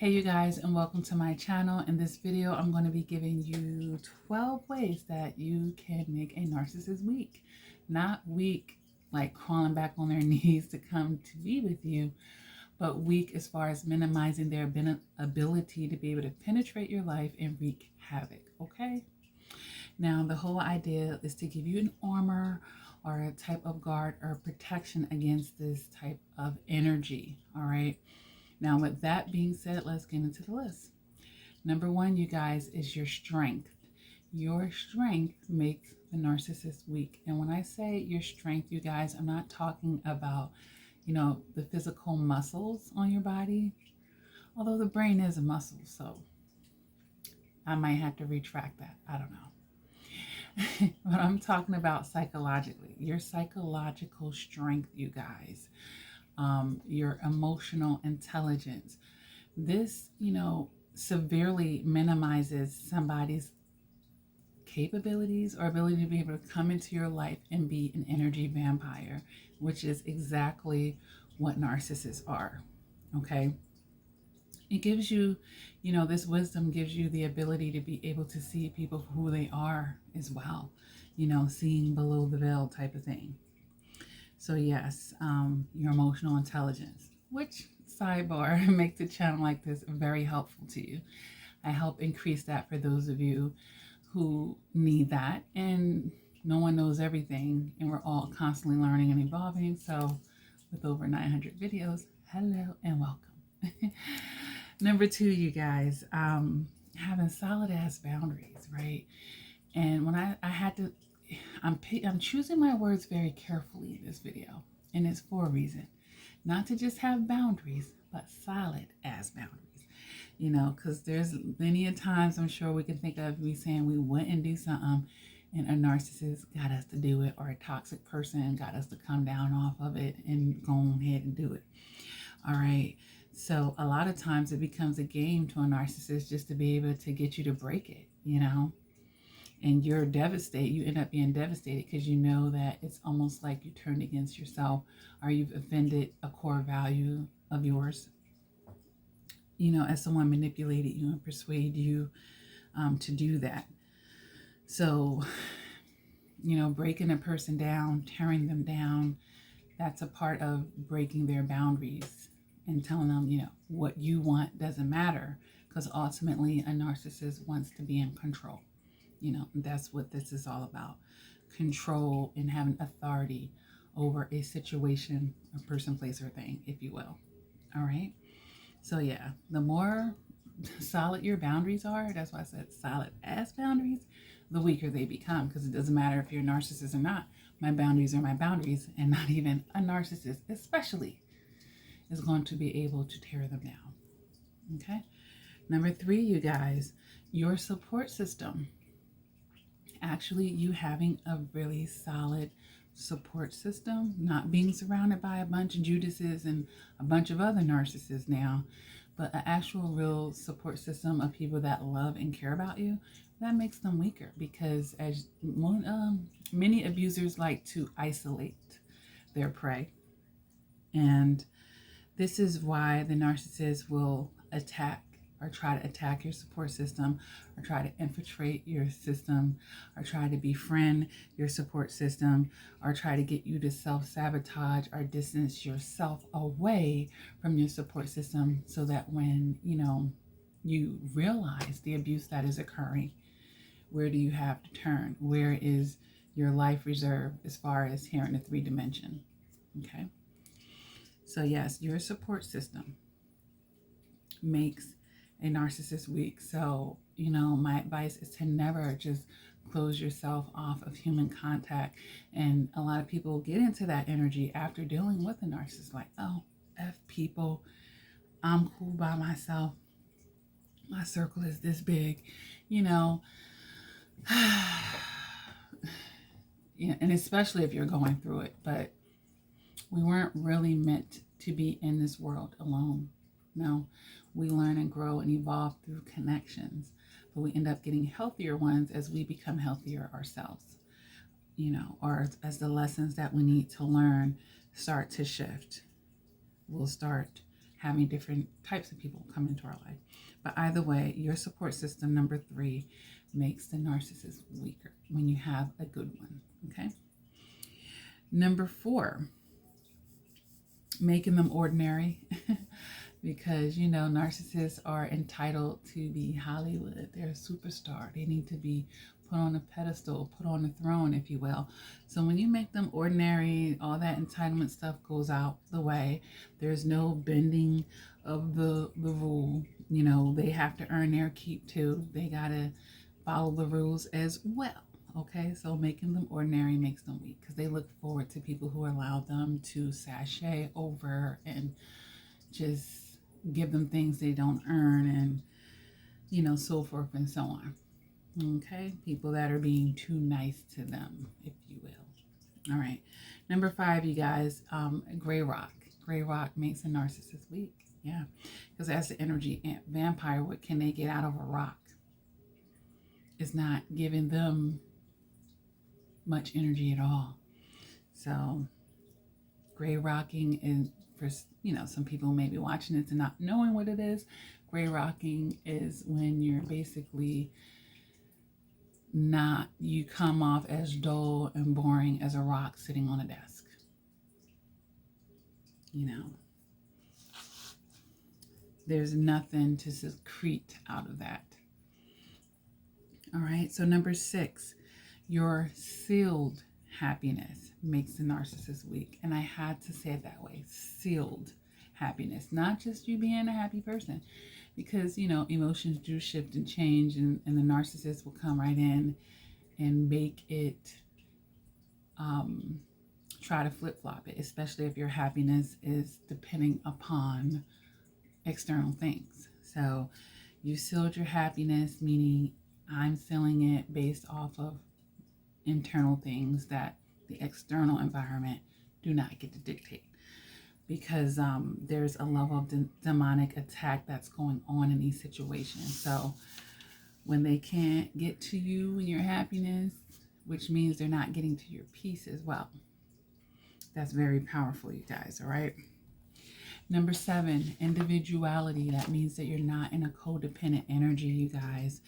Hey you guys, and welcome to my channel. In this video I'm going to be giving you 12 ways that you can make a narcissist weak. Not weak like crawling back on their knees to come to be with you, but weak as far as minimizing their ability to be able to penetrate your life and wreak havoc. Okay, now the whole idea is to give you an armor or a type of guard or protection against this type of energy. All right, now, with that being said, let's get into the list. Number one, you guys, is your strength. Your strength makes the narcissist weak. And when I say your strength, you guys, I'm not talking about, the physical muscles on your body, although the brain is a muscle. So I might have to retract that. I don't know. But I'm talking about psychologically, your psychological strength, you guys. Your emotional intelligence. This, severely minimizes somebody's capabilities or ability to be able to come into your life and be an energy vampire, which is exactly what narcissists are. Okay. It gives you, this wisdom gives you the ability to be able to see people for who they are as well, seeing below the veil type of thing. So yes, your emotional intelligence, which sidebar makes a channel like this very helpful to you. I help increase that for those of you who need that. And no one knows everything, and we're all constantly learning and evolving. So with over 900 videos, hello and welcome. Number two, you guys, having solid ass boundaries, right? And when I had to, I'm choosing my words very carefully in this video, and it's for a reason. Not to just have boundaries, but solid as boundaries. Because there's many a times I'm sure we can think of me saying we wouldn't do something, and a narcissist got us to do it, or a toxic person got us to come down off of it and go ahead and do it. All right. So a lot of times it becomes a game to a narcissist just to be able to get you to break it, and you're devastated. You end up being devastated because you know that it's almost like you turned against yourself, or you've offended a core value of yours, as someone manipulated you and persuaded you to do that. So, breaking a person down, tearing them down, that's a part of breaking their boundaries and telling them, what you want doesn't matter, because ultimately a narcissist wants to be in control. That's what this is all about. Control and having authority over a situation, a person, place, or thing, if you will. All right. So yeah, the more solid your boundaries are, that's why I said solid as boundaries, the weaker they become, because it doesn't matter if you're a narcissist or not. My boundaries are my boundaries, and not even a narcissist, especially, is going to be able to tear them down. Okay. Number three, you guys, your support system. Actually, you having a really solid support system, not being surrounded by a bunch of Judases and a bunch of other narcissists now, but an actual real support system of people that love and care about you, that makes them weaker, because as many abusers like to isolate their prey. And this is why the narcissist will attack or try to attack your support system, or try to infiltrate your system, or try to befriend your support system, or try to get you to self-sabotage or distance yourself away from your support system, so that when, you realize the abuse that is occurring, where do you have to turn? Where is your life reserve as far as here in the 3 dimension? Okay. So yes, your support system makes a narcissist weak. So, my advice is to never just close yourself off of human contact. And a lot of people get into that energy after dealing with a narcissist, like, oh, F people, I'm cool by myself. My circle is this big, and especially if you're going through it. But we weren't really meant to be in this world alone. No, we learn and grow and evolve through connections, but we end up getting healthier ones as we become healthier ourselves, or as the lessons that we need to learn start to shift. We'll start having different types of people come into our life. But either way, your support system, number 3, makes the narcissist weaker when you have a good one, okay? Number 4, making them ordinary. Because, you know, narcissists are entitled to be Hollywood. They're a superstar. They need to be put on a pedestal, put on a throne, if you will. So when you make them ordinary, all that entitlement stuff goes out the way. There's no bending of the rule. You know, they have to earn their keep too. They got to follow the rules as well. Okay, so making them ordinary makes them weak because they look forward to people who allow them to sashay over and just give them things they don't earn, and, you know, so forth and so on. Okay, people that are being too nice to them, if you will. All right, number 5, you guys, gray rock. Gray rock makes a narcissist weak. Yeah, because as the energy vampire, what can they get out of a rock? It's not giving them much energy at all. So gray rocking is, for, you know, some people may be watching this and not knowing what it is. Gray rocking is when you're basically not, you come off as dull and boring as a rock sitting on a desk. You know, there's nothing to secrete out of that. All right, so number 6, your sealed happiness makes the narcissist weak. And I had to say it that way, sealed happiness, not just you being a happy person, because, you know, emotions do shift and change, and the narcissist will come right in and make it, try to flip-flop it, especially if your happiness is depending upon external things. So you sealed your happiness, meaning I'm sealing it based off of internal things that the external environment do not get to dictate, because there's a level of demonic attack that's going on in these situations. So when they can't get to you and your happiness, which means they're not getting to your peace as well. That's very powerful, you guys. All right. Number 7, individuality. That means that you're not in a codependent energy, you guys.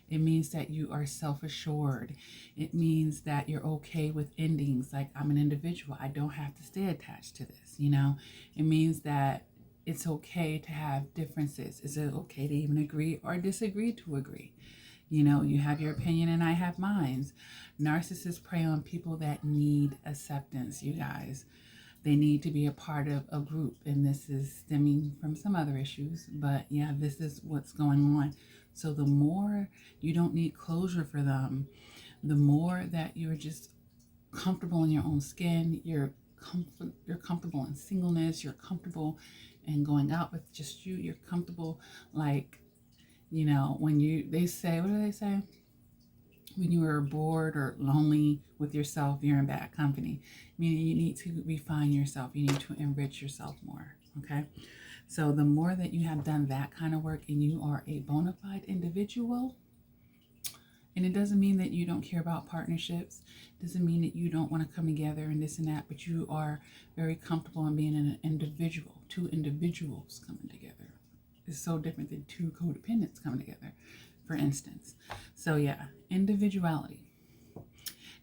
It means that you are self-assured. It means that you're okay with endings. Like, I'm an individual. I don't have to stay attached to this, you know. It means that it's okay to have differences. Is it okay to even agree or disagree to agree? You know, you have your opinion and I have mine. Narcissists prey on people that need acceptance, you guys. They need to be a part of a group. And this is stemming from some other issues. But yeah, this is what's going on. So the more you don't need closure for them, the more that you're just comfortable in your own skin, you're comfortable in singleness, you're comfortable in going out with just you, you're comfortable, like, you know, when they say, what do they say? When you are bored or lonely with yourself, you're in bad company. Meaning you need to refine yourself. You need to enrich yourself more, okay? So the more that you have done that kind of work and you are a bona fide individual, and it doesn't mean that you don't care about partnerships, doesn't mean that you don't want to come together and this and that, but you are very comfortable in being an individual. 2 individuals coming together is so different than 2 codependents coming together, for instance. So yeah, individuality.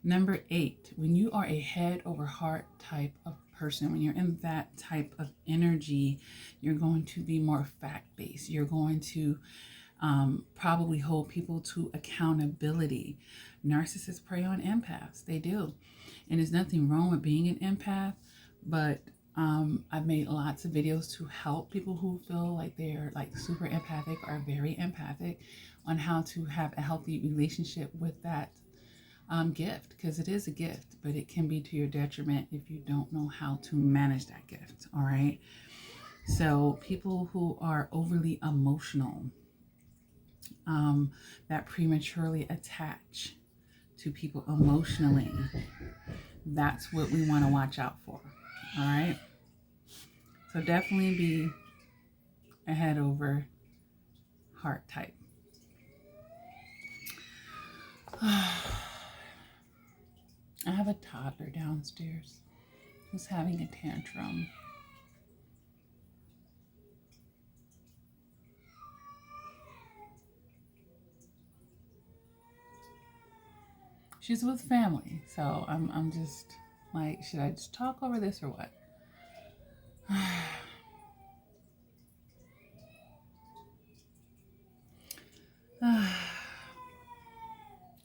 Number 8, when you are a head over heart type of person, when you're in that type of energy, you're going to be more fact-based. You're going to probably hold people to accountability. Narcissists prey on empaths. They do. And there's nothing wrong with being an empath, but I've made lots of videos to help people who feel like they're like super empathic or very empathic on how to have a healthy relationship with that gift, because it is a gift, but it can be to your detriment if you don't know how to manage that gift. All right. So people who are overly emotional, that prematurely attach to people emotionally, that's what we want to watch out for. All right. So definitely be a head over heart type. I have a toddler downstairs who's having a tantrum. She's with family. So I'm just like, should I just talk over this or what?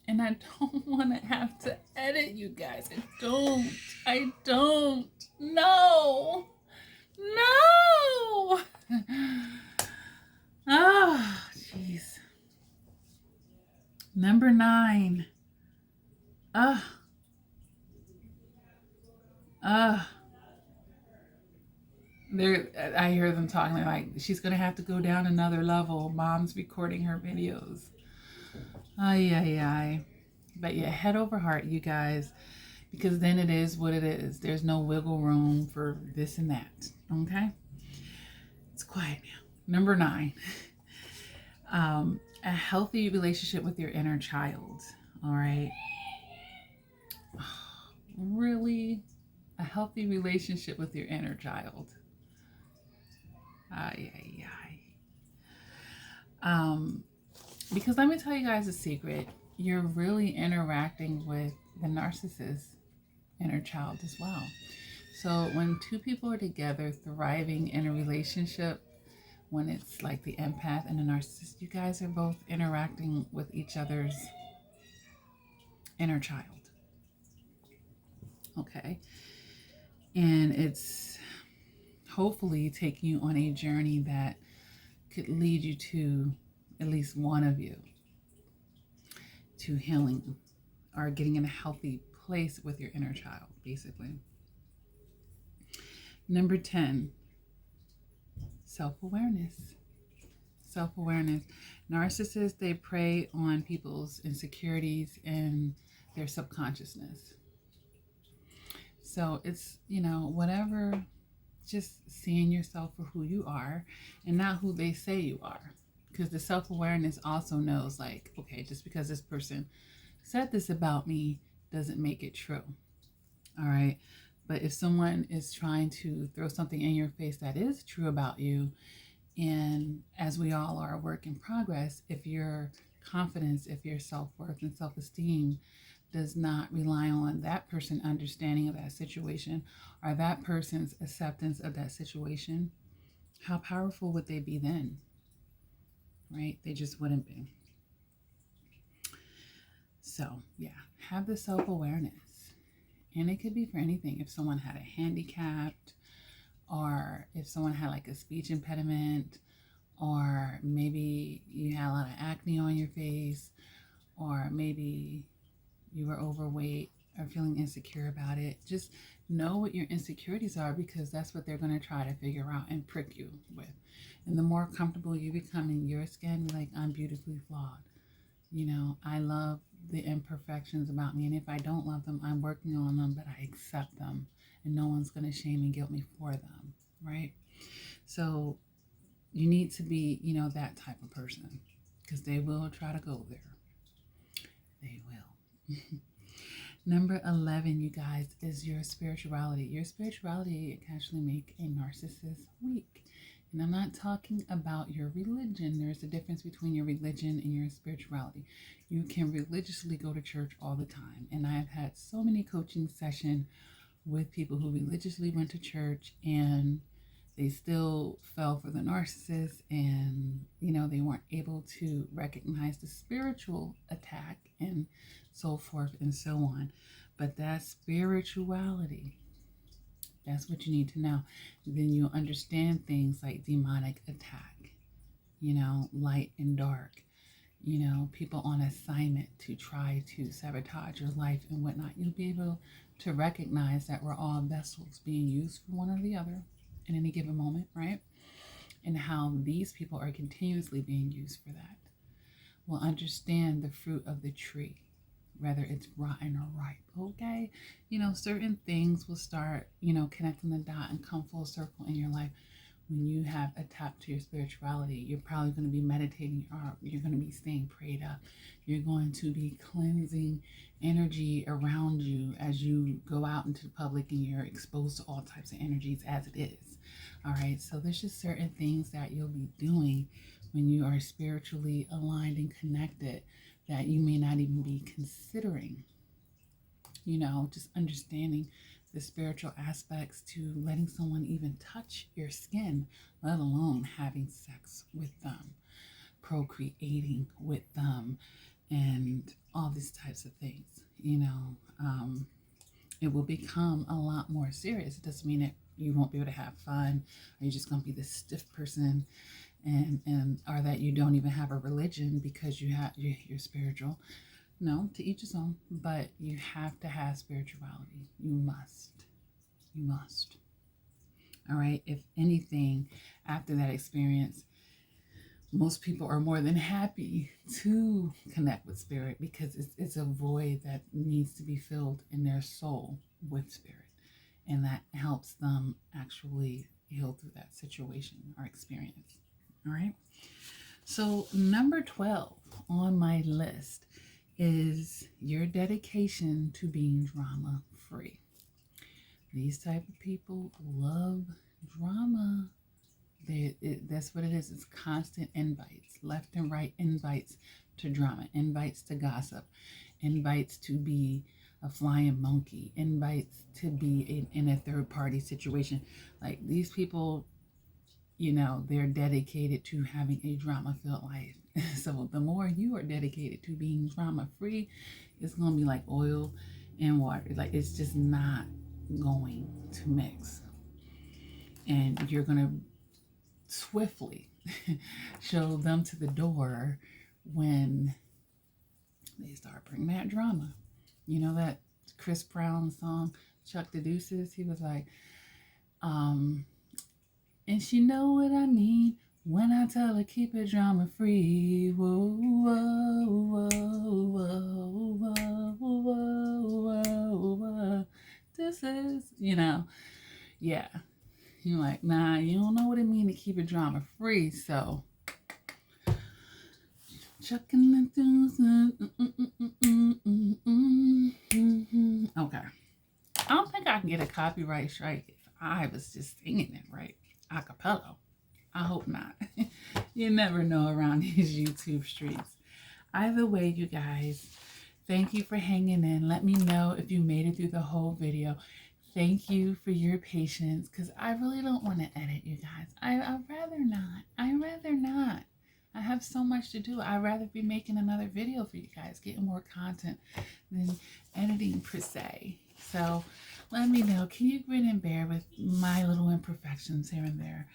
And I don't want to have to edit, you guys. I don't. No. No. Oh, jeez. Number 9. I hear them talking like she's gonna have to go down another level. Mom's recording her videos. Ay, ay, ay. But yeah, head over heart, you guys, because then it is what it is. There's no wiggle room for this and that. Okay? It's quiet now. Number 9. A healthy relationship with your inner child. All right? Really? A healthy relationship with your inner child. Ay, ay, ay. Because let me tell you guys a secret. You're really interacting with the narcissist inner child as well. So when two people are together thriving in a relationship, when it's like the empath and the narcissist, you guys are both interacting with each other's inner child. Okay? And it's hopefully taking you on a journey that could lead you to at least one of you to healing or getting in a healthy place with your inner child, basically. Number 10, self-awareness. Self-awareness. Narcissists, they prey on people's insecurities and their subconsciousness. So it's, whatever, just seeing yourself for who you are and not who they say you are. Because the self-awareness also knows, like, okay, just because this person said this about me doesn't make it true. All right. But if someone is trying to throw something in your face that is true about you, and as we all are a work in progress, if your confidence, if your self-worth and self-esteem does not rely on that person's understanding of that situation or that person's acceptance of that situation, how powerful would they be then? Right? They just wouldn't be. So, yeah, have the self-awareness. And it could be for anything. If someone had a handicap, or if someone had like a speech impediment, or maybe you had a lot of acne on your face, or maybe you were overweight or feeling insecure about it. Just know what your insecurities are, because that's what they're going to try to figure out and prick you with. And the more comfortable you become in your skin, like, I'm beautifully flawed. I love the imperfections about me. And if I don't love them, I'm working on them, but I accept them. And no one's going to shame and guilt me for them. Right? So you need to be, that type of person, because they will try to go there. They will. Number 11, you guys, is your spirituality. Your spirituality can actually make a narcissist weak. And I'm not talking about your religion. There's a difference between your religion and your spirituality. You can religiously go to church all the time. And I have had so many coaching sessions with people who religiously went to church and they still fell for the narcissist, and, they weren't able to recognize the spiritual attack and so forth and so on. But that spirituality, that's what you need to know. Then you'll understand things like demonic attack, light and dark, people on assignment to try to sabotage your life and whatnot. You'll be able to recognize that we're all vessels being used for one or the other in any given moment, right? And how these people are continuously being used for that. Will understand the fruit of the tree, whether it's rotten or ripe, okay? Certain things will start, connecting the dot and come full circle in your life. When you have a tap to your spirituality, you're probably going to be meditating, or you're going to be staying prayed up. You're going to be cleansing energy around you as you go out into the public, and you're exposed to all types of energies as it is. All right, so there's just certain things that you'll be doing when you are spiritually aligned and connected that you may not even be considering. you know, just understanding the spiritual aspects to letting someone even touch your skin, let alone having sex with them, procreating with them, and all these types of things, you know. It will become a lot more serious. It doesn't mean that you won't be able to have fun, or you're just going to be this stiff person, and or that you don't even have a religion because you're spiritual. No, to each his own, but you have to have spirituality. You must. You must. All right. If anything, after that experience, most people are more than happy to connect with spirit because it's a void that needs to be filled in their soul with spirit. And that helps them actually heal through that situation or experience. All right. So number 12 on my list is your dedication to being drama free. These type of people love drama. That's what it is. It's constant invites, left and right invites to drama, invites to gossip, invites to be a flying monkey, invites to be in a third party situation. Like these people, you know, they're dedicated to having a drama-filled life. So the more you are dedicated to being drama-free, it's going to be like oil and water. Like it's just not going to mix. And you're going to swiftly show them to the door when they start bringing that drama. You know that Chris Brown song, Chuck the Deuces? He was like, and she know what I mean when I tell her keep it drama free. Whoa, whoa, whoa, whoa, whoa, whoa, whoa, whoa. This is, you know, yeah. You're like, nah, you don't know what it means to keep it drama free. So, chucking the deuces. Okay. I don't think I can get a copyright strike if I was just singing it right a cappella. I hope not. You never know around these YouTube streets. Either way, you guys, thank you for hanging in. Let me know if you made it through the whole video. Thank you for your patience because I really don't want to edit, you guys. I'd rather not. I'd rather not. I have so much to do. I'd rather be making another video for you guys, getting more content than editing per se. So let me know. Can you grin and bear with my little imperfections here and there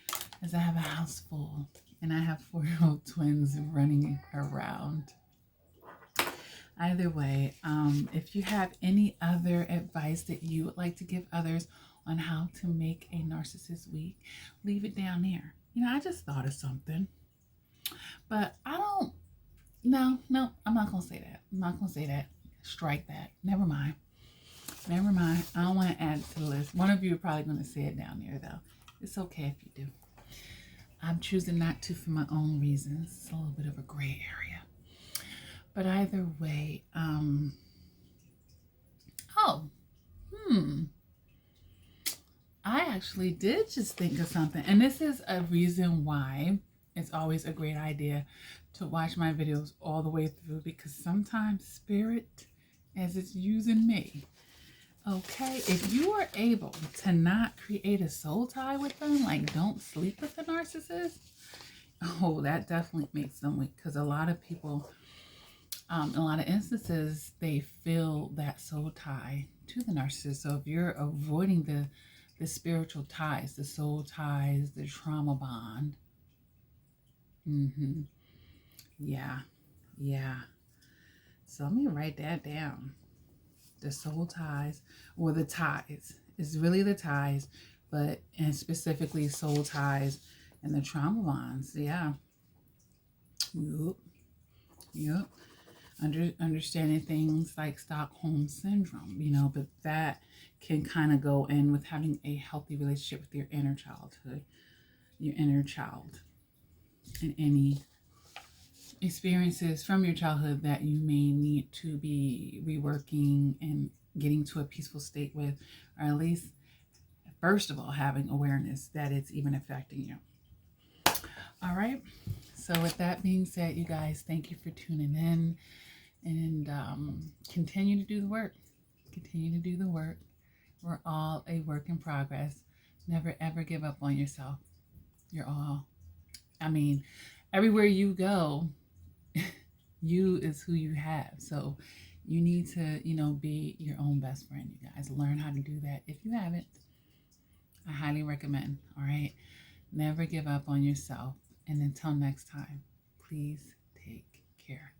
as I have a house full and I have 4-year-old twins running around? Either way, if you have any other advice that you would like to give others on how to make a narcissist week, leave it down there. You know, I just thought of something. But I don't, no, I'm not going to say that. I'm not going to say that. Strike that. Never mind. Never mind. I don't want to add it to the list. One of you are probably going to say it down there, though. It's okay if you do. I'm choosing not to for my own reasons. It's a little bit of a gray area. But either way, I actually did just think of something. And this is a reason why it's always a great idea to watch my videos all the way through, because sometimes spirit, as it's using me, okay, if you are able to not create a soul tie with them, like don't sleep with the narcissist, oh, that definitely makes them weak. Because a lot of people, in a lot of instances, they feel that soul tie to the narcissist. So if you're avoiding the spiritual ties, the soul ties, the trauma bond, yeah. So let me write that down. The soul ties, or the ties. It's really the ties, and specifically soul ties and the trauma bonds. Yeah. Yep. Understanding things like Stockholm syndrome, you know, but that can kind of go in with having a healthy relationship with your inner childhood, your inner child, and any experiences from your childhood that you may need to be reworking and getting to a peaceful state with, or at least, first of all, having awareness that it's even affecting you. All right. So with that being said, you guys, thank you for tuning in, and continue to do the work. Continue to do the work. We're all a work in progress. Never ever give up on yourself. You're all, I mean, everywhere you go, you is who you have. So you need to, be your own best friend, you guys. Learn how to do that. If you haven't, I highly recommend. All right. Never give up on yourself. And until next time, please take care.